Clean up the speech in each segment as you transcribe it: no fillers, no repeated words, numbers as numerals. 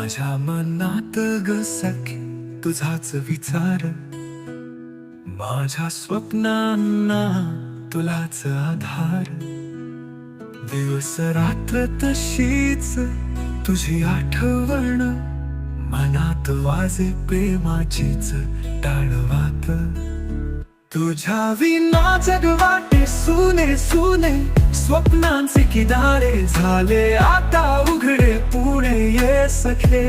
माझ्या मनात ग सखे तुझाच विचार, माझ्या स्वप्नांना तुलाच आधार. दिवस रात्र तशीच तुझी आठवण, मनात वाजे प्रेमाचीच टाळवात. तुझ्या विना जग वाटे सुने सुने, स्वप्नांचे किनारे झाले आता उघडे पुणे. ये सखे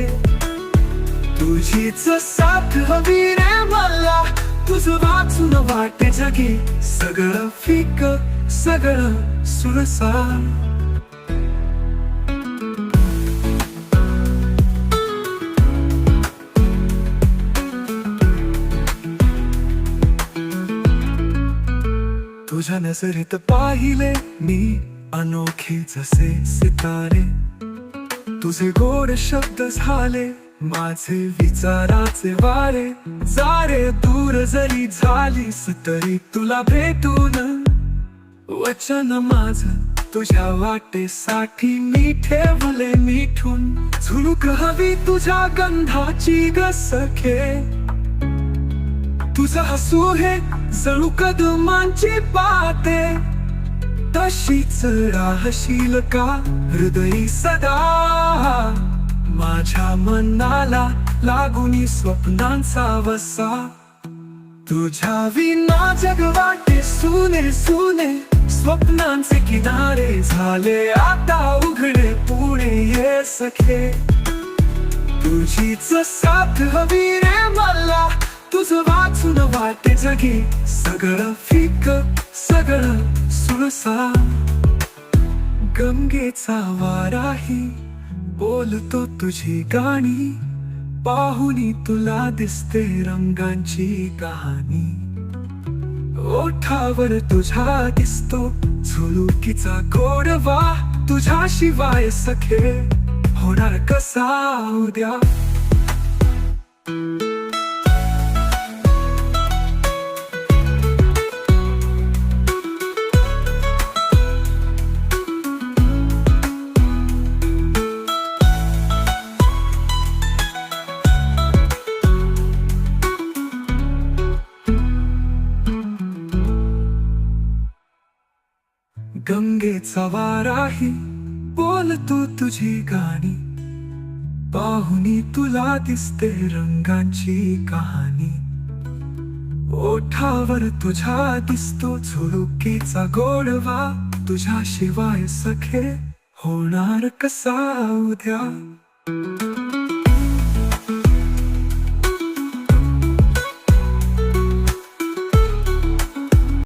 तुझीच साथ हवी रे मला, तुझं वाचून वाटे जगी सगळं फिक सगळं सुरसार. तुझ्या नजरेत पाहिले मी अनोखे जसे सितारे, तुझे गोड शब्द झाले माझे विचाराचे वारे. जारे दूर जरी झालीस तरी तुला भेटून, वचन माझ तुझ्या वाटेसाठी मी ठेवले मिठून. झुळूक हवी तुझ्या गंधाची ग सखे, तुझं हसू हे जणू कदमांची पाते. तशीच राहशील का हृदयी सदा, माझ्या मनाला लागून स्वप्नांचा वसा. तुझ्या विना जग वाटे सुने सुने, स्वप्नांचे किनारे झाले आता उघडे पुणे. ये सखे तुझीच साथ हवी रे मला, तुझं वाचून वाटे जगी सगळं फिक सगळं सुरसार. गंगेचा वाराही बोलतो तुझी गाणी, पाहुनी तुला दिसते रंगांची कहाणी. ओठावर तुझ्या दिसतो झुळुकीचा गोडवा, तुझ्याशिवाय सखे होणार कसा उद्या. गंगेचा वाराही बोलतो तुझी गाणी, पाहुनी तुला दिसते रंगांची कहाणी. ओठावर तुझ्या दिसतो झुळुकीचा गोडवा, तुझ्याशिवाय सखे होणार कसा उद्या.